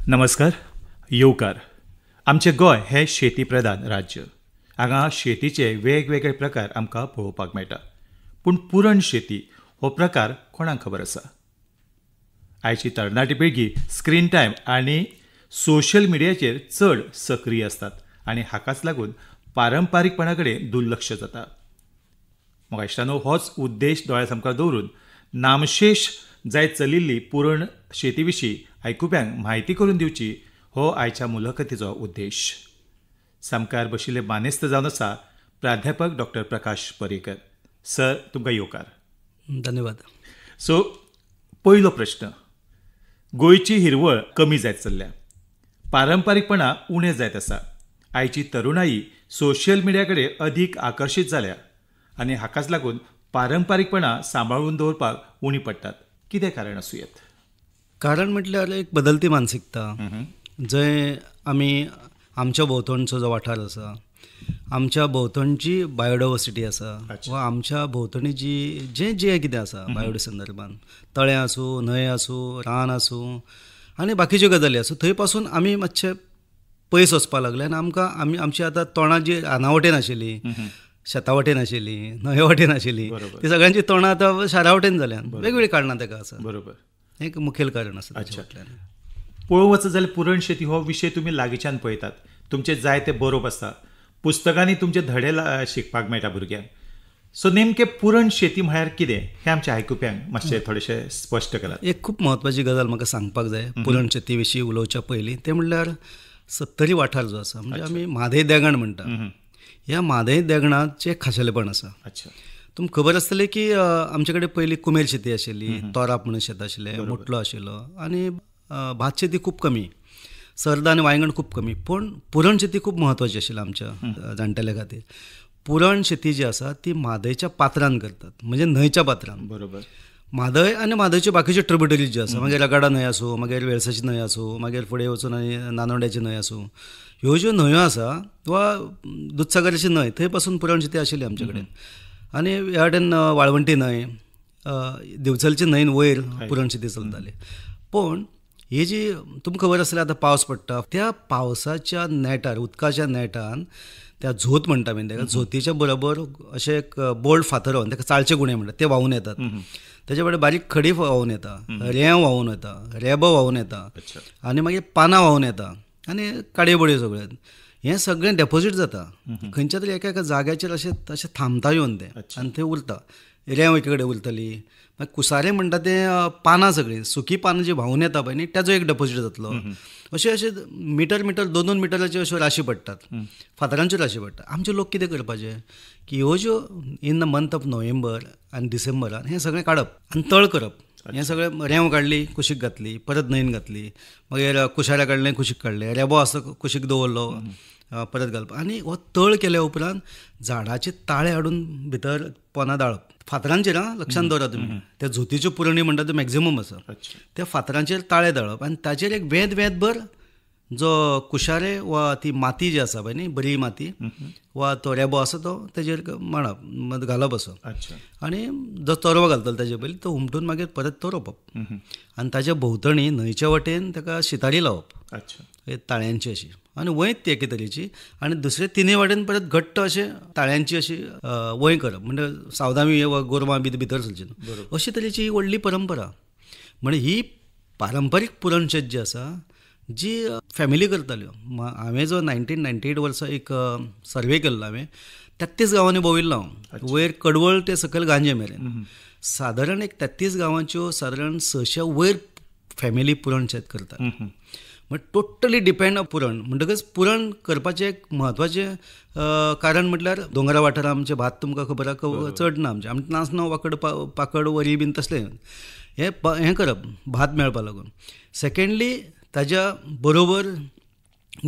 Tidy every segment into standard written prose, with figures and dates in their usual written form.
नमस्कार. येवकार. आमचें गोंय हें शेती प्रधान राज्य. हांगा शेतीचे वेगवेगळे प्रकार आमकां पळोवपाक मेळटा. पूण पुरण शेती हो प्रकार कोणाक खबर आसा? आयची तरणाटी पिळगी स्क्रीन टायम आनी सोशल मिडियाचेर चड सक्रीय आसतात आनी हाकाच लागून पारंपारीकपणा कडेन दुर्लक्ष जाता. म्हाका इश्टानो, होच उद्देश दोळ्यासमोर दवरून नामशेष जायत चलिल्ली पुरण शेती विशीं आयकुप्यांक म्हायती करून दिवची हो आयच्या मुलाखतीचो उद्देश. सामकार बशिल्ले बानेस्त जावन आसा प्राध्यापक डॉ. प्रकाश पर्येकर. सर, तुमकां येवकार. धन्यवाद. सो, पयलो प्रश्न. गोंयची हिरवळ कमी जायत चल्ल्या, पारंपारीकपणा उणें जायत आसा. आयची तरुणाई सोशल मिडिया कडेन अदीक आकर्शीत जाल्या आनी हाकाच लागून पारंपारीकपणा सांबाळून दवरपाक उणी पडटात. कितें कारण आसूं येत? कारण म्हटल्यार एक बदलती मानसिकता. जंय आमी आमच्या भोंवतणचो जो वाठार आसा, आमच्या भोंवतणची बायोडायवर्सिटी आसा, वा आमच्या भोंवतणी जें कितें आसा बायोडी संदर्भान, तळें आसूं, न्हंय आसूं, रान आसूं आनी बाकीच्यो गजाली आसूं, थंय पासून आमी मातशे पयस वचपाक लागले आनी आमकां आमची आतां तोंडां जी रानावटेन आशिल्ली, शेता वटेन आशिल्ली, न्हंये वटेन आशिल्ली, ती सगळ्यांची तोंडां आतां शारा वटेन जाल्यात. वेगवेगळीं कारणां ताका आसा. बरोबर. एक मुखेल कारण आसा. पळोवंक वचत जाल्यार पुरण शेती हो विशय तुमी लागींच्यान पळयतात. तुमचे जायते बरोवप आसता, पुस्तकांनी तुमचे धडे शिकपाक मेळटा भुरग्यांक. सो नेमकें पुरण शेती म्हळ्यार कितें हें आमच्या आयकुप्यांक मातशें थोडेशें स्पश्ट करात. एक खूब म्हत्वाची गजाल म्हाका सांगपाक जाय पुरण शेती विशीं उलोवच्या पयलीं. तें म्हणल्यार सत्तरी वाठार जो आसा, म्हणजे आमी म्हादय देगण म्हणटा, ह्या म्हादय देगणाचें खाशेलेपण आसा. तुमकां खबर आसतलें की आमचे कडेन पयलीं कुमेर शेती आशिल्ली, तोराप म्हणून शेत आशिल्लें, मुटलो आशिल्लो आनी भात शेती खूब कमी, सर्द आनी वांयगण खूब कमी. पूण पुरण शेती खूब म्हत्वाची आशिल्ली आमच्या जाणटेल्या खातीर. पुरण शेती जी आसा ती म्हादयच्या पात्रांत करतात, म्हणजे न्हंयच्या पात्रांत. बरोबर. म्हादय आनी म्हादयच्यो बाकीच्यो ट्रिब्युटरीज ज्यो आसा, मागीर रगाडा न्हंय आसूं, मागीर वेळसाची न्हंय आसूं, मागीर फुडें वचून आनी नानवड्याची न्हंय आसूं, ह्यो ज्यो न्हंयो आसा वा दुधसागराची न्हंय, थंय पासून पुरण शेती आशिल्ली आमचे कडेन. आनी ह्या वटेन वाळवंटी न्हंय, दिवचलची न्हंयन वयर पुरण शेती चलताली. पूण ही जी तुमकां खबर आसतलें आतां पावस पडटा, त्या पावसाच्या नेटार, उदकाच्या नेटान त्या झोत म्हणटा आमी ताका, झोतीच्या बरोबर अशें एक बोल्ड फातर व्हांवन, ताका चाळचे गुणे म्हणटात, ते व्हांवून येतात. तेच्या कडेन बारीक खडी व्हांवून येता, रेंव व्हांवून येता, रेबो व्हांवून येता आनी मागीर पानां व्हांवून येता आनी काडयो बडयो सगळ्यो. हें सगळें डेपॉजीट जाता खंयच्या तरी एका जाग्याचेर, अशें थांबता येवन तें आनी थंय उरता. रेंव एके कडेन उरतली, मागीर कुसारें म्हणटा तें पानां सगळीं, सुकी पानां जी व्हांवून येता पळय न्ही, ताजो एक डेपॉजीट जातलो. अशे मिटर 2-2 मिटराच्यो अश्यो राशी पडटात, फातरांच्यो राशी पडटा. आमचे लोक कितें करपाचे की ह्यो ज्यो in the month of November आनी डिसेंबरान हें सगळें काडप आनी तळ करप. हें सगळें रेंव काडली, कुशीक घातली, परत न्हंयन घातली, मागीर कुशाऱ्या काडलें, कुशीक काडलें, रेबो आसा कुशीक दवरलो, परत घालप. आनी हो तळ केल्या उपरांत झाडाचे ताळे हाडून भितर पोंदां दाळप फातरांचेर. लक्षांत दवरा तुमी, त्या झोतीच्यो पुरणी म्हणटा त्यो मॅक्झिमम आसा, त्या फातरांचेर ताळे दाळप आनी ताचेर एक वेदभर जो कुशारे वा ती माती जी आसा पळय न्ही, बरी माती वा तो रेबो आसा तो तेजेर मांडप, घालप असो. आनी जो चरवो घालतलो ताचे पयलीं तो उमटून मागीर परत तो रोंपप आनी ताच्या भोंवतणी न्हंयच्या वटेन ताका शितारी लावप ताळ्यांची अशी, आनी वंयत ती एके तरेची, आनी दुसरे तिनूय वाटेन परत घट्ट अशें ताळ्यांची अशी वंय करप, म्हणजे सावदावी वा गोरवां भितर सरची न्हू, अशी तरेची ही व्हडली परंपरा. म्हणजे ही पारंपारीक पुरण शेत जी आसा जी फॅमिली करताल्यो. हांवें जो 1998 वर्सा एक सर्वे केल्लो, हांवें 33 गांवांनी भोंविल्लो हांव, वयर कडवळ ते सकयल गांजे मेरेन. सादारण एक 33 गांवांच्यो सादारण 600 वयर फॅमिली पुरण शेत करतात. म्हणजे टोटली डिपेंड ऑन पुरण. म्हणटकच पुरण करपाचें एक म्हत्वाचें कारण म्हटल्यार दोंगरा वाठारांत आमचें भात तुमकां खबर आसा चड ना, आमचें नाचणो पाकड वरी बीन तसलें हें करप भात मेळपा लागून. सेकेंडली ताच्या बरोबर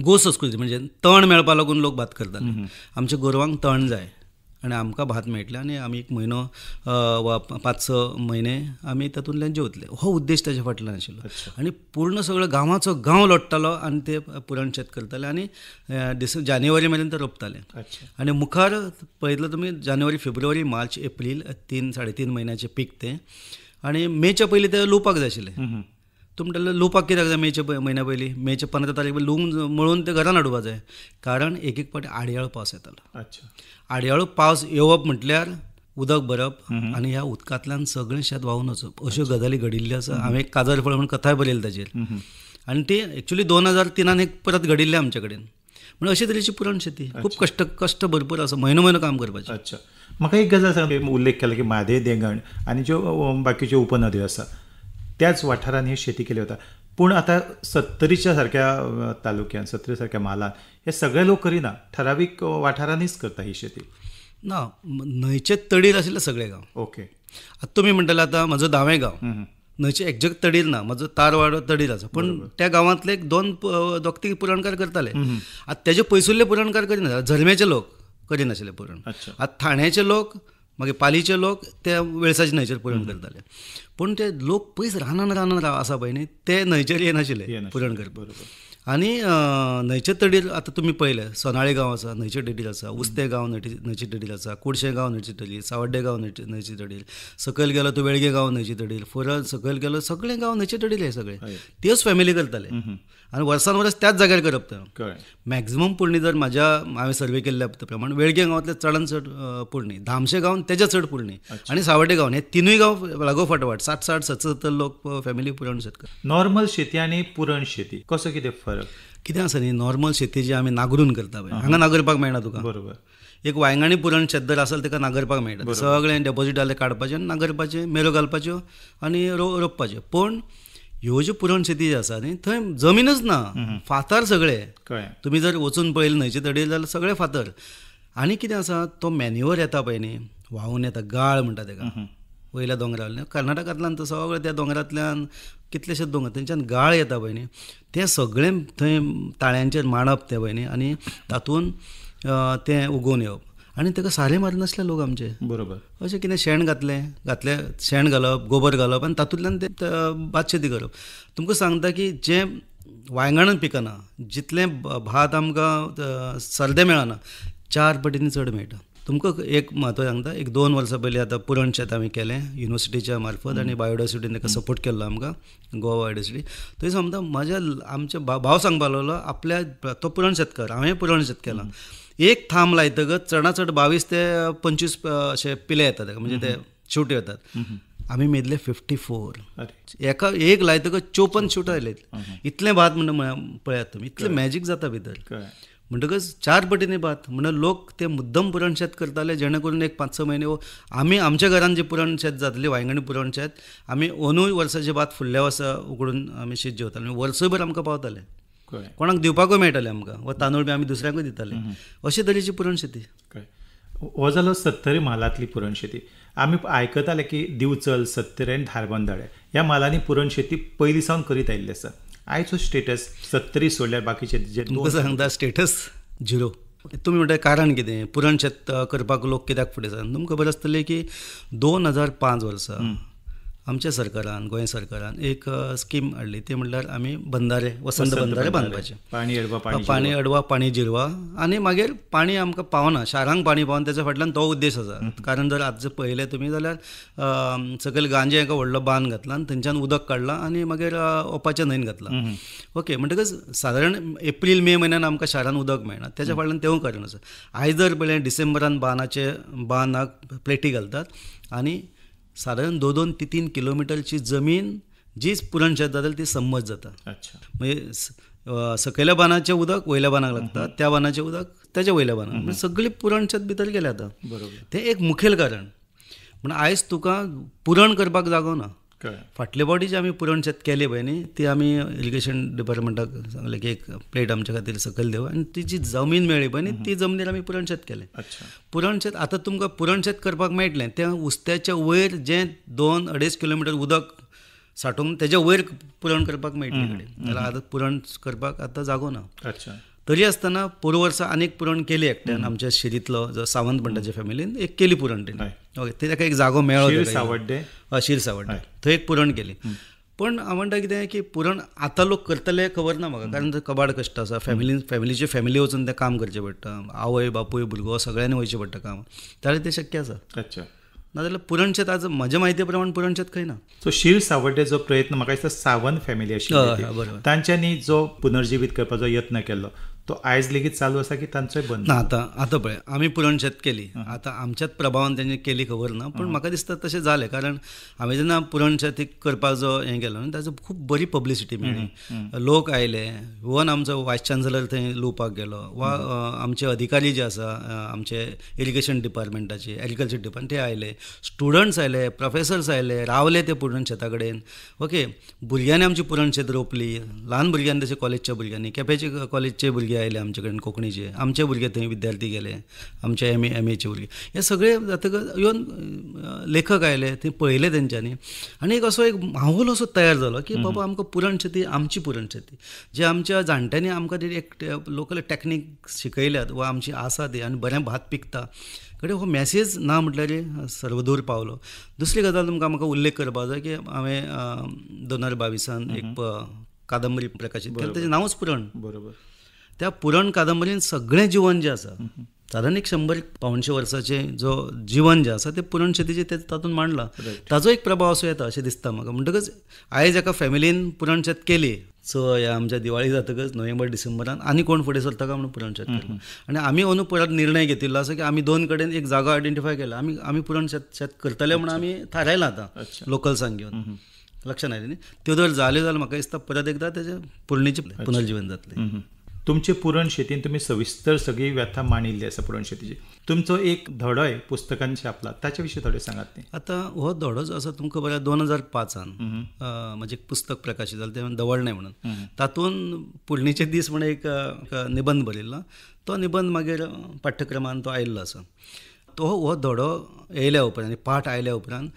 गोसंस्कृती, म्हणजे तण मेळपा लागून लोक भात करताले. आमच्या गोरवांक तण जाय आनी आमकां भात मेळटलें आनी आमी एक म्हयनो वा 5-6 म्हयने आमी तातूंतल्यान जेवतले. हो उद्देश ताच्या फाटल्यान आशिल्लो. आनी पूर्ण सगळो गांवाचो गांव लोट्टालो आनी ते पुरण शेत करताले आनी जानेवारी मेरेन ते रोंपताले. आनी मुखार पळयतलो तुमी जानेवारी, फेब्रुवारी, मार्च, एप्रील 3-3.5 म्हयन्याचें पीक तें. आनी मेच्या पयलीं ते लुवपाक जाय आशिल्लें. तूं म्हणटलें लुवपाक कित्याक जाय म्हयन्या पयलीं मेच्या 15 तारीख लुवून मळून ते घरान हाडुपा जाय. कारण एक एक पाटी आडयाळो पावस येतालो. अच्छा. आडयाळो पावस येवप म्हटल्यार उदक भरप आनी ह्या उदकांतल्यान सगळें शेत व्हांवून वचप, अश्यो गजाली घडिल्ल्यो आसा. हांवें एक काजर फळ म्हणून कथाय बरयली ताचेर, आनी ती एक्चुली 2003 एक परत घडिल्ली आमचे कडेन. म्हणजे अशे तरेची पुरण शेती खूब कश्ट भरपूर आसा, म्हयनो काम करपाचें. अच्छा. म्हाका एक गजाल सांग, उल्लेख केला की म्हादेव देंगण आनी ज्यो बाकीच्यो उपनद्यो आसा त्याच वाठारांत ही शेती केली वता. पूण आतां 70च्या सारक्या तालुक्यान, 70 सारक्या म्हालांत हे सगळे लोक करिना, ठरावीक वाठारांनीच करता ही शेती. ना, न्हंयचे तडीर आशिल्ले सगळे गांव. ओके. आतां तुमी म्हणटले आतां म्हजो धावें गांव न्हंयचे एक्झॅक्ट तडीर ना, म्हजो तारवाडो तडीर आसा, पण त्या गांवांतले एक दोग तीग पुरणकार करताले. आतां तेजे पयसुल्ले पुरणकार करिना, झरमेचे लोक करिनाशिल्ले पुरण. आतां ठाण्याचे लोक, मागीर पालीचे लोक ते वेळसाच्या न्हंयचेर पुरण करताले. पूण ते लोक पयस रानान आसा पळय न्ही, ते न्हंयचेर येनाशिल्ले पुरण करपाक. आनी न्हंयचे तडीर आतां तुमी पळयलें, सोनाळी गांव आसा न्हंयचे तडीर आसा, उस्ते गांव न्हंयचे तडीर आसा, कुडशे गांव न्हंयचे तडीर, सावड्डे गांव न्हंयचे तडीर, सकयल गेलो तूं वेळगे गांव न्हंयचे तडीर, फुरत सकयल गेलो सगळे गांव न्हंयचे तडीर हे सगळे. त्योच फॅमिली करताले आनी वर्सान वर्स त्याच जाग्यार करप. ते मॅक्झिमम पुरणी जर हांवें सर्वे केल्ल्या प्रमाण वेळगे गांवांतले चडांत चड पुरणी, धामशे गांव तेच्या चड पुरणी, आनी सावड्डे गांव हे तिनूय गांव लागोफाटवाट 60-70 लोक फॅमिली पुरण शेत करतात. नॉर्मल शेती आनी पुरण शेती कसो कितें फरक? कितें आसा न्ही, नॉर्मल शेती जी आमी नांगरून करता पळय, हांगा नांगरपाक मेळना तुका. बरोबर. एक वांयगणी पुरण शेत जर आसत ताका नांगरपाक मेळटा, सगळें डेपॉझीट जालें काडपाचें आनी नांगरपाचें, मेरो घालपाच्यो आनी रोंपपाचें. पूण ह्यो ज्यो पुरण शेती जी आसा न्ही, थंय जमीनच ना, फातर सगळे. तुमी जर वचून पळयलें न्हंयचे तडीर जाल्यार सगळे फातर. आनी कितें आसा, तो मॅन्युअर येता पळय न्ही, व्हांवून येता, गाळ म्हणटा ताका, वयल्या दोंगरावयल्यान कर्नाटकांतल्यान तो सगळे त्या दोंगरांतल्यान कितलेशेच दोंगर थंयच्यान गाळ येता पळय न्ही, तें सगळें थंय ताळ्यांचेर मांडप तें पळय न्ही, आनी तातूंत तें उगोवन येवप. आनी ताका सारें मारिनासले लोक आमचे. बरोबर. अशें कितें शेण घातलें शेण घालप, गोबर घालप आनी तातूंतल्यान तें भात शेती करप. तुमकां सांगता की जें वांयगणान पिकना, जितलें भात आमकां सर्दे मेळना, 4 पटींनी चड मेळटा. तुमकां एक म्हत्व सांगता, एक 2 वर्सां पयलीं आतां पुरण शेत आमी केलें युनिवर्सिटीच्या मार्फत, आनी बायोडायवर्सिटीन ताका सपोर्ट केल्लो आमकां, गोवा बायोडायवर्सिटी. थंय समजा आमचे भाव सांगपाक लागलो, आपल्या तो पुरण शेतकार, हांवें पुरण शेत केलां, एक थांब लायतकच चडांत चड 22 ते 25 अशे पिले येतात ताका, म्हणजे ते शेवट्यो येतात. आमी मेदले 54. एका एक लायतकच 54 शेवटो आयले. इतलें भात म्हणून पळयात तुमी, इतलें मॅजीक जाता भितर. म्हणटकच 4 पटींनी भात म्हणून लोक ते मुद्दम पुरण शेत करताले, जेणे करून एक 5-6 म्हयने आमी आमच्या घरान जे पुरण शेत जातली वांयगणी पुरण शेत, आमी अंदूय वर्साचें भात फुडल्या वर्सा उकडून आमी शीत जेवताले, वर्सभर आमकां पावताले. कोणाक दिवपाकूय मेळटालें आमकां, वा तांदूळ बी आमी दुसऱ्यांकूय दिताले. अशे तरेची पुरण शेती. हो जालो 70 म्हालांतली पुरण शेती. आमी आयकताले की दिवचल, सत्तरे आनी धारबांदोडे ह्या म्हालांनी पुरण शेती पयलीं सावन करीत आयिल्ली आसा. आयचो स्टेटस 70 सोडल्यार बाकीचे जे तुमकां सांगता स्टेटस 0. तुमी म्हणटा कारण कितें, पुरण शेत करपाक लोक कित्याक फुडें सर? तुमकां खबर आसतलें की 2005 वर्सा आमच्या सरकारान, गोंय सरकारान एक स्कीम हाडली, ती म्हणल्यार आमी बंधारे, वसंत बंधारे बांदपाचे. पाणी अडवा, पाणी जिरवा, आनी मागीर पाणी आमकां पावना, शारांक पाणी पावना, तेच्या फाटल्यान तो उद्देश आसा. कारण जर आतां पळयलें तुमी जाल्यार सकयल गांजे एका व्हडलो बांद घातला आनी थंयच्यान उदक काडलां आनी मागीर ओपाच्या न्हंयेन घातलां. ओके, म्हणटकच सादारण एप्रील मे म्हयन्यान आमकां शारान उदक मेळना, तेच्या फाटल्यान तेवूय कारण आसा. आयज जर पळयलें डिसेंबरान बांदाक प्लेटी घालतात आनी सादारण 2-2 ते 3 किलोमिटरची जमीन जी पुरण शेत जाताली ती समज जाता. म्हणजे सकयल्या बांदाचें उदक वयल्या बांदाक लागता, त्या बांदाचें उदक तेच्या वयल्या बांदाक, म्हणजे सगळी पुरण शेत भितर गेलें आतां. तें एक मुखेल कारण. पूण आयज तुका पुरण करपाक जागो ना. फाटले फावटी जी आमी पुरण शेत केली पळय न्ही, ती आमी इरिगेशन डिपार्टमेंटाक सांगलें की एक प्लेट आमच्या खातीर सकयल देव, आनी ती जी जमीन मेळ्ळी पळय न्ही, ती जमनीर आमी पुरण शेत केलें. पुरण शेत आतां तुमकां पुरण शेत करपाक मेळटलें, तें उस्त्याच्या वयर जें 2-2.5 किलोमिटर उदक सांठोवन तेच्या वयर पुरण करपाक मेळटलें कडेन. जाल्यार आतां पुरण करपाक आतां जागो ना. तरी आसतना पोर वर्सा आनीक पुरण केली एकट्यान, आमच्या शिरींतलो जो सावंत म्हणटाच्या फॅमिलीन एक केली पुरण तेणी. ओके, ताका एक जागो मेळ्ळो, शीर सावड्डे, थंय एक पुरण केली. पण हांव म्हणटा कितें की पुरण आतां लोक करतले खबर ना म्हाका, कारण कबाड कश्ट आसा, फॅमिली वचून तें काम करचें पडटा, आवय बापूय भुरगो सगळ्यांनी वयचें पडटा काम, जाल्यार तें शक्य आसा. नाजाल्यार पुरण शेत आज म्हज्या म्हायती प्रमाण पुरण शेत खंय ना. सो शीर सांवड्डे जो प्रयत्न म्हाका दिसता सावंत फॅमिली आशिल्ली बरोबर. तांच्यांनी जो पुनर्जीवीत करपाचो यत्न केलो तो आयज लेगीत चालू आसा की तांचोय बंद? ना आतां पळय आमी पुरण शेत केली, आतां आमच्याच प्रभावान तेंणी केली खबर ना, पण म्हाका दिसता तशें जालें. कारण हांवें जेन्ना पुरण शेत करपाक जो हें केलो न्ही ताजो खूब बरी पब्लिसिटी मेळ्ळी. लोक आयले, इवन आमचो वायस चान्सलर थंय लुवपाक गेलो, वा आमचे अधिकारी जे आसा आमचे इरिगेशन डिपार्टमेंटाचे, एग्रिकल्चर डिपार्टमेंट ते आयले, स्टुडंट्स आयले, प्रोफेसर्स आयले, रावले ते पुरण शेता कडेन. ओके, भुरग्यांनी आमची पुरण शेत रोवपली, ल्हान भुरग्यांनी तशें कॉलेजच्या भुरग्यांनी, केपेंचे कॉलेजचे भुरगे आयले आमचे कडेन, कोंकणीचे आमचे भुरगे थंय विद्यार्थी गेले, आमचे एमएचे भुरगे, हे सगळे जातकच इवन लेखक आयले, ते पळयले तेंच्यांनी, आनी एक असो एक माहोल असो तयार जालो की बाबा आमकां पुरण शेती आमची पुरण शेती, जे आमच्या जाणट्यांनी आमकां ती एक लोकल टॅक्नीक शिकयल्यात वा आमची आसा ती, आनी बरें भात पिकता कडेन हो मॅसेज ना म्हटल्यार सर्वदूर पावलो. दुसरी गजाल तुमकां म्हाका उल्लेख करपाक जाय की हांवें 2022 एक कादंबरी प्रकाशीत केली, तेजें नांवच पुरण. बरोबर. त्या पुरण कादंबरीन सगळें जिवन जें आसा, साधारण एक 100-150 वर्साचें जो जिवन जें आसा तें पुरण शेतीचें ते तातूंत मांडलां. ताजो एक प्रभाव असो येता अशें दिसता म्हाका. म्हणटकच आयज एका फॅमिलीन पुरण शेत केली, सो ह्या आमच्या दिवाळी जातकच नोव्हेंबर-डिसेंबरान आनी कोण फुडें सरता काय म्हणून पुरण शेत केलें. आनी आमी अंदू परत निर्णय घेतिल्लो आसा की आमी 2 कडेन एक जागो आयडेंटिफाय केला, आमी पुरण शेत करतले म्हणून आमी थारायलां आतां लोकल्सांक घेवन. लक्षांत आयलें न्ही. त्यो जर जाल्यो जाल्यार म्हाका दिसता परत एकदां तेजें पुरणेचें पुनर्जीवन जातलें. तुमचे पुरण शेतीन तुम्ही सविस्तर सगळी व्यथा मांडिल्ली आसा पुरण शेतीची. तुमचो एक धडोय पुस्तकांत छापला, ताचे विशीं थोडें सांगात न्ही. आतां हो धडो जो आसा तुमकां बऱ्या 2005 म्हजें एक पुस्तक प्रकाशीत जालें, तें दवळणें म्हणून. तातूंत पुरणेचे दीस म्हणून एक निबंध बरयल्लो. तो निबंध मागीर पाठ्यक्रमान तो आयिल्लो आसा. तो हो धडो येयल्या उपरांत, पाठ आयल्या उपरांत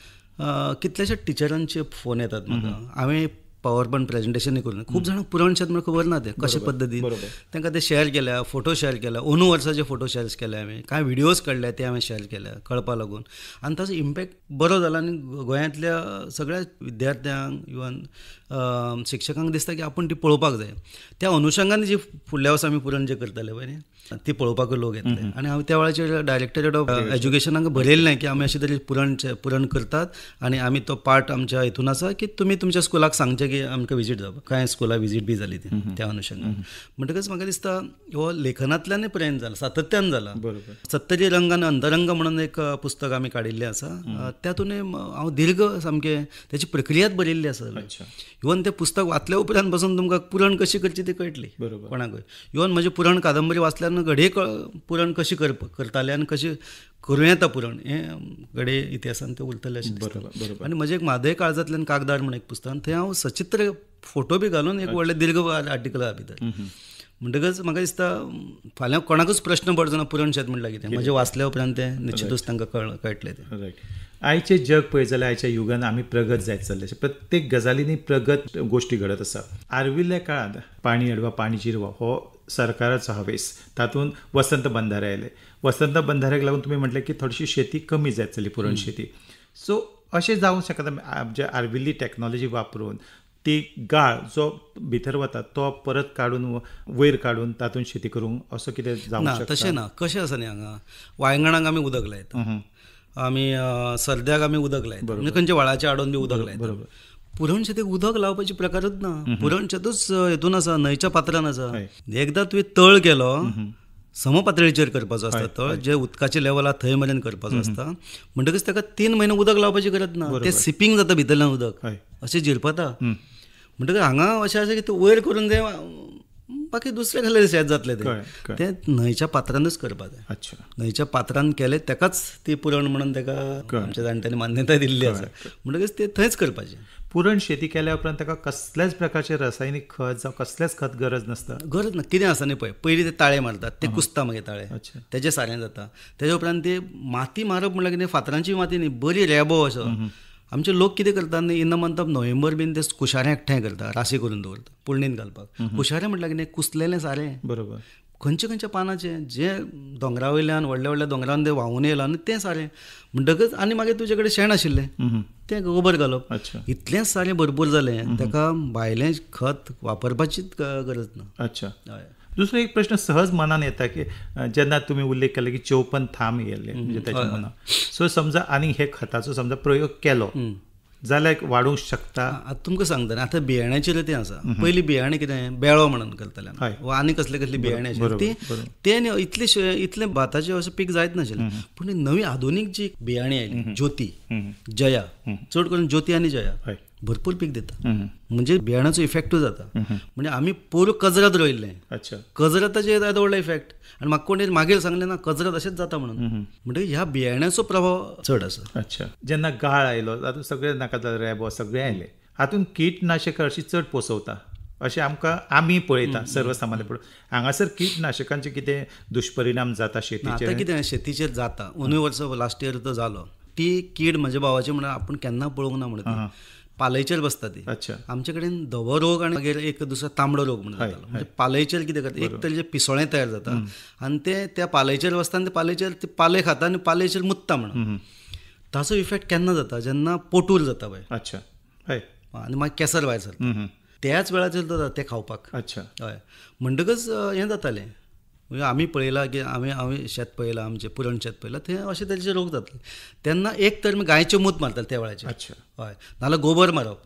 कितलेशे टिचरांचे फोन येतात म्हाका. हांवें पावर पॉयंट प्रेजेंटेशनूय करून खूब जाणांक पुरण शेत म्हणून खबर ना, तें कशे पद्दतीन तांकां ते शेअर केल्या, फोटो शेअर केल्या, अंदू वर्साचे फोटो शेअर केले हांवें, कांय व्हिडियोज काडल्या ते हांवें शेअर केल्या कळपाक लागून. आनी ताचो इम्पॅक्ट बरो जाला आनी गोंयांतल्या सगळ्या विद्यार्थ्यांक इवन शिक्षकांक दिसता की आपूण ती पळोवपाक जाय. त्या अनुशंगान जी फुडल्या वर्सा आमी पुरण जें करतले पळय न्ही, ती पळोवपाकूय लोक येतले. आनी हांव त्या वेळाचेर डायरेक्टरेट ऑफ एज्युकेशनाक बरयल्लें की आमी अशें तरी पुरण करतात आनी आमी तो पार्ट आमच्या हितून आसा की तुमी तुमच्या स्कुलाक सांगचे की आमकां विजीट जावप. कांय स्कुलाक विजीट बी जाली ती त्या अनुशंगान. म्हणटकच म्हाका दिसता हो लेखनांतल्यानूय प्रयत्न जाला, सातत्यान जाला. सत्तरी रंग आनी अंतरंग म्हणून एक पुस्तक आमी काडिल्लें आसा. तातूंत हांव दीर्घ सामकें त्याची प्रक्रियाच बरयल्ली आसा. इवन तें पुस्तक वाचल्या उपरांत पासून तुमकां पुरण कशी करची ती कळटली कोणाकूय. इवन म्हजी पुरण कादंबरी वाचल्यार घडये पुरण कशी करताले आनी कशी करूं येता पुरण हें घडये इतिहासान तें उरतलें अशें दिसता. आनी म्हजें एक म्हादय काळजांतल्यान कागदार म्हणून एक पुस्तक, थंय हांव सचित्र फोटो बी घालून एक व्हडलें दीर्घ आर्टिकल आहा भितर. म्हणटकच म्हाका दिसता फाल्यां कोणाकूच प्रश्न पडचो ना पुरण शेत म्हणल्यार कितें, म्हजें वाचल्या उपरांत तें निश्चितूच तांकां कळटलें तें. आयचें जग पळयत जाल्यार आयच्या युगान आमी प्रगत जायत चल्ले, प्रत्येक गजालींनी प्रगत गोश्टी घडत आसा. आर्विल्ल्या काळांत पाणी अडवा पाणी जिरवा हो सरकाराचो हावेस, तातूंत वसंत बंधारे आयले. वसंत बंधाऱ्याक लागून तुमी म्हटलें की थोडीशी शेती कमी जायत चल्ली पुरण शेती. सो अशें जावंक शकता जे आर्विल्ली टॅक्नॉलॉजी वापरून ती गाळ जो भितर वता तो परत काडून वयर काडून तातूंत शेती करूंक असो कितें जावंक शकता? तशें ना. कशें आसा न्ही, हांगा वांयगणांक आमी उदक लायता, आमी सर्द्याक आमी उदक लायता, म्हणजे खंयच्या व्हाळाच्या आडोन बी उदक लायता. पुरण शेतीक उदक लावपाची प्रकारच ना. पुरण शेतूच हितून आसा, न्हंयच्या पात्रान आसा. एकदां तुवें तळ केलो, समपातळीचेर करपाचो आसता तळ, जे उदकाच्या लेवलार थंय मेरेन करपाचो आसता. म्हणटकच ताका 3 म्हयने उदक लावपाची गरज ना. तें सिपींग जाता भितरल्यान उदक, अशें झिरपता. म्हणटकच हांगा अशें आसा की तूं वयर करून जाय, बाकी दुसरे खाली शेत जातलें तें न्हंयच्या पात्रानूच करपाक जाय. न्हंयच्या पात्रान केलें तेकाच ती पुरण म्हणून ताका आमच्या जाणट्यांनी मान्यताय दिल्ली आसा. म्हणटकच तें थंयच करपाचें. पुरण शेती केल्या उपरांत ताका कसल्याच प्रकारचे रासायनीक खत जावं कसलेंच खत गरज नासता? गरज ना. कितें आसा न्ही पळय, पयलीं ते ताळे मारतात, ते कुसता मागीर ताळे, तेजें सारें जाता. तेजे उपरांत ते माती मारप म्हणल्यार कितें, फातरांची माती न्ही, बरी रेबो असो. आमचे लोक कितें करतात न्ही, in the month of November बीन ते कुशारें एकठांय करता, राशी करून दवरता पुळणीन घालपाक. कुशारें म्हटल्यार कितें, कुसलेलें सारें. बरोबर. खंयच्या खंयच्या पानाचें जें दोंगरा वयल्यान व्हडल्या व्हडल्या दोंगरान तें व्हांवून येयलां न्ही तें सारें. म्हणटकच आनी मागीर तुजे कडेन शेण आशिल्लें तें गोबर घालप. इतलेंच सारें भरपूर जालें, ताका भायलें खत वापरपाचीच गरज ना. अच्छा. दुसरो एक प्रश्न सहज मनान येता की जेन्ना तुमी उल्लेख केलो की 54 थांब येयल्ले म्हणजे त्याच्या मनात सो समजा आनी हे खताचो समजा प्रयोग केलो जाल्यार वाडूंक शकता. आतां तुमकां सांगता न्ही, आतां बियाण्याचेर तें आसा. पयलीं बियाणें कितें बेळो म्हणून करताले वा आनी कसले कसले बियाणे आशिल्ले ते न्ही इतले भाताचें अशें पीक जायत नाशिल्लें. पूण नवी आधुनीक जी बियाणी आयली ज्योती, जया, चड करून ज्योती आनी जया भरपूर पीक दिता. म्हणजे बियाणाचो इफेक्टूय जाता. म्हणजे आमी पोरू कजरात रोयल्लें, कजराताचेर येता व्हडलो इफेक्ट. आनी म्हाका कोणी मागीर सांगलें ना कजरात अशेंच जाता म्हणून. म्हणजे ह्या बियाण्याचो प्रभाव चड आसा. अच्छा. जेन्ना गाळ आयलो तातूंत सगळे नाका रेबो सगळे आयले, हातूंत किटनाशकां अशी चड पोसवता अशें आमी पळयता सर्वसामान्यपण. हांगासर किटनाशकांचे कितें दुश्परिणाम जाता शेतीचेर? आतां कितें शेतीचेर जाता. अंदूं वर्स लास्ट इयर तो जालो. ती कीड म्हज्या भावाची म्हणून आपूण केन्ना पळोवंक ना म्हणून पालयचेर बसता ती. आमचे कडेन धवो रोग आनी मागीर एक दुसरो तांबडो रोग म्हणून जातालो. म्हणजे पालयचेर कितें करता, एक तरेचें पिसोळें तयार जाता आनी ते त्या पालयचेर बसता आनी ते पालयचेर ते पाले खाता आनी पालयचेर मुत्ता म्हणून. ताचो इफेक्ट केन्ना जाता, जेन्ना पोटूर जाता पळय आनी मागीर केसर भायर सरता त्याच वेळाचेर जाता ते खावपाक. हय. म्हणटकच हें जातालें. म्हणजे आमी पळयलां की आमी शेत पळयलां, आमचें पुरण शेत पळयलां, थंय अशे तरेचे रोग जातले. तेन्ना एक तर गायचें मूत मारताले त्या वेळाचेर. हय. नाल्यार गोबर मारप,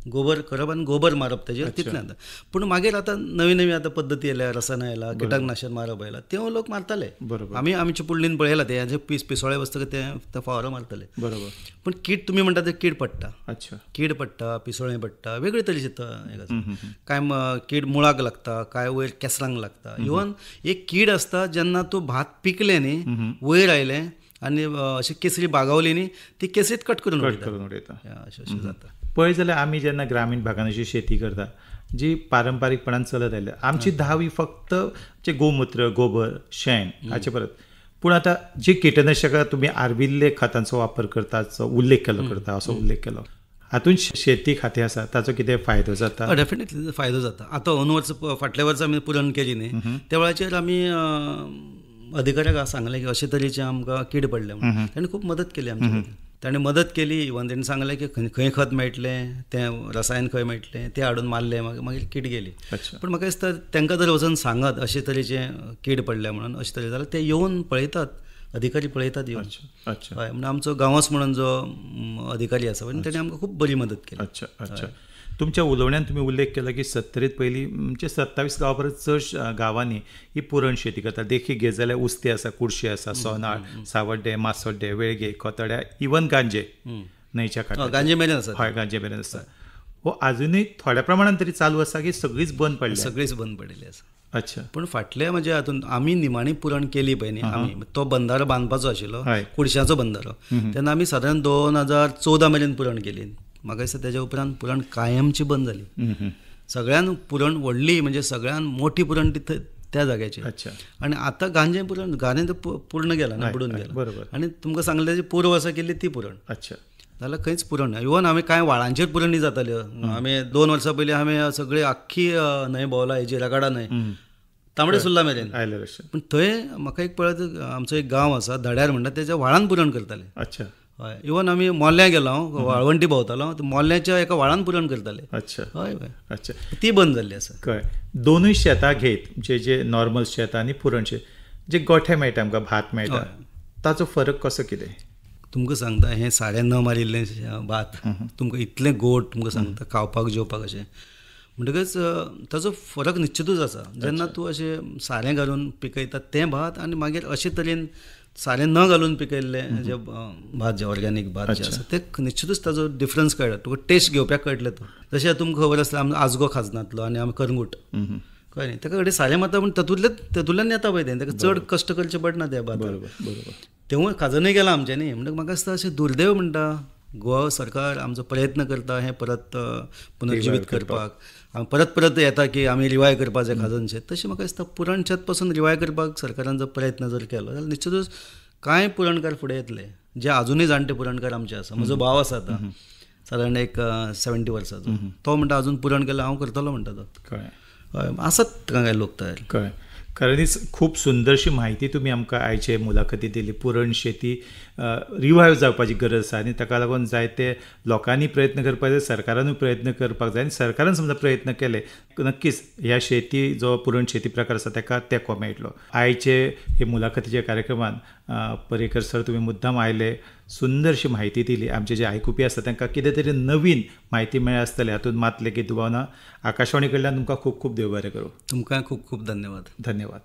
गोबर करप आनी गोबर मारप तेजेर तितलें जाता. पूण मागीर आतां नवी नवी आतां पद्दती येयल्या, रसायनां येयला, किटकनाशक मारप आयला, ते लोक मारताले. आमी आमच्या पुडलीन पळयलां ते हेजे पिसोळे बसतकीर ते फवारो मारताले. पूण कीड तुमी म्हणटा ते कीड पडटा. कीड पडटा, पिसोळें पडटा, वेगळे तरेचे कांय कीड मुळाक लागता, कांय वयर केंसरांक लागता. इवन एक कीड आसता जेन्ना तूं भात पिकलें न्ही, वयर आयलें आनी अशी केसरी बागावली न्ही, ती केसरीत कट करून उडयता. अशें जाता. पळय जाल्यार आमी जेन्ना ग्रामीण भागांत अशी शेती करता जी पारंपारीकपणान चलत आयल्या, आमची धावी फक्त गोमूत्र, गोबर, शेण हाचे परत. पूण आतां जी किटकनाशकां तुमी आर्विल्ले खतांचो वापर करतात उल्लेख केलो हातूंत शेती खातें आसा ताचो कितें फायदो जाता? डेफिनेटली फायदो जाता. आतां वर्स फाटल्या वर्सा आमी पुरण केली न्ही, त्या वेळाचेर आमी अधिकाऱ्याक सांगलें की अशे तरेचे आमकां कीड पडले म्हणून. ताणें खूब मदत केली आमची. ताणें मदत केली. इवन ताणें सांगलें की खंय खत मेळटलें, तें रसायन खंय मेळटलें, तें हाडून मारलें, मागीर कीड गेली. पूण म्हाका दिसता तांकां जर वचून सांगत अशे तरेचे कीड पडल्या म्हणून अशें तरेचे जाल्यार ते येवन पळयतात, अधिकारी पळयतात येवन. हय. म्हणजे आमचो गांवस म्हणून जो अधिकारी आसा ताणें आमकां खूब बरी मदत केली. तुमच्या उलोवण्यान तुमी उल्लेख केलो की 70 पयलीं म्हणजे 27 गांवा परस चड गांवांनी ही पुरण शेती करता. देखीक घे जाल्यार उस्ते आसा, कुडशी आसा, सोनाळ, सावड्डे, मासोड्डे, वेळगे, कोतड्या, इवन गांजे न्हंयच्या कांठार गांजे मेरेन आसा. हय, गांजे मेरेन आसा. हो आजुनूय थोड्या प्रमाणान तरी चालू आसा की सगळीच बंद पडली? सगळीच बंद पडिल्ली आसा. पूण फाटल्या म्हणजे हातूंत आमी निमाणी पुरण केली पळय न्ही, आमी तो बंदारो बांदपाचो आशिल्लो, कुडश्याचो बंदारो. तेन्ना आमी सादारण 2014 मेरेन पुरण केली. म्हाका दिसता तेज्या उपरांत पुरण कायमची बंद जाली. सगळ्यान पुरण व्हडली म्हणजे सगळ्यान मोठी पुरण त्या जाग्याचेर. आनी आतां गांजे पुरण पूर्ण गेला ना, बुडून गेला. आनी तुमकां सांगलें तेजी पूर्व वर्सा केल्ली ती पुरण. जाल्यार खंयच पुरण ना. इवन आमी कांय व्हाळांचेर पुरणी जाताल्यो. आमी 2 वर्सां पयलीं आमी सगळी आख्खी न्हंय भोंवला, हेजी रगाडा न्हंय, तांबडे सुर्ला मेरेन. पूण थंय म्हाका एक पळय आमचो एक गांव आसा धड्यार म्हणटा, तेज्या व्हाळान पुरण करताले. हय. इवन आमी मोल्ल्या गेलो, वाळवंटी भोंवतालो, मोल्ल्याच्या एका व्हाळान पुरण करताले. हय हय. ती बंद जाल्ली आसा. कळ्ळें. दोनूय शेतां घेत जे नॉर्मल शेत आनी पुरण शेत, जे गोठे मेळटा आमकां, भात मेळटा, ताचो फरक कसो कितें? तुमकां सांगता हें सारें न मारिल्लें भात तुमकां इतलें गोड तुमकां सांगता खावपाक जेवपाक अशें. म्हणटकच ताचो फरक निश्चितूच आसा. जेन्ना तूं अशें सारें घालून पिकयता तें भात आनी मागीर अशे तरेन सारें न घालून पिकयल्लें जे भात, जे ऑर्गेनीक भात जे आसा, ते निश्चितूच ताचो डिफरन्स कळटा. तुका टेस्ट घेवपाक कळटलें. तो जशें तुमकां खबर आसता आमी आजगो खाजनांतलो आनी आमी करंगूट, कळ्ळें न्ही, ताका कडेन सारें मारता पूण तातूंतल्यान येता पळय तें, ताका चड कश्ट करचे पडना त्या भाताक. तेवूय खाजनूय गेलां आमचें न्ही. म्हणटकच म्हाका दिसता अशें दुर्दैव म्हणटा गोवा सरकार आमचो प्रयत्न करता हें परत पुनर्जिवीत करपाक. परत परत येता की आमी रिवाय करपाचें खाजन शेत. तशें म्हाका दिसता पुरण शेत पासून रिवाय करपाक सरकारान जर प्रयत्न जर केलो जाल्यार निश्चितूच कांय पुरणकार फुडें येतले, जे आजुनूय जाणटे पुरणकार आमचे आसा. म्हजो भाव आसा आतां सादारण एक 70 वर्सांचो, तो म्हणटा अजून पुरण केल्यार हांव करतलो म्हणटा तो. कळ्ळें. हय. आसात कांय लोक तयार. कळ्ळें. खरेंच खूब सुंदरशी म्हायती तुमी आमकां आयचे मुलाखती दिली. पुरण शेती रिवायव जावपाची गरज आसा आनी ताका लागून जायते लोकांनी प्रयत्न करपाक जाय, सरकारानूय प्रयत्न करपाक जाय आनी सरकारान समजा प्रयत्न केले नक्कीच ह्या शेती जो पुरण शेती प्रकार आसा ताका तेंको मेळटलो. आयचे हे मुलाखतीच्या कार्यक्रमान पर्रीकर सर तुमी मुद्दाम आयले, सुंदरशी म्हायती दिली. आमचे जे आयकुपी आसा तांकां कितें तरी नवीन म्हायती मेळ्ळी आसतली, हातूंत मात लेगीत दुबावना. आकाशवाणी कडल्यान तुमकां खूब खूब देव बरें करूं. तुमकां खूब खूब धन्यवाद. धन्यवाद.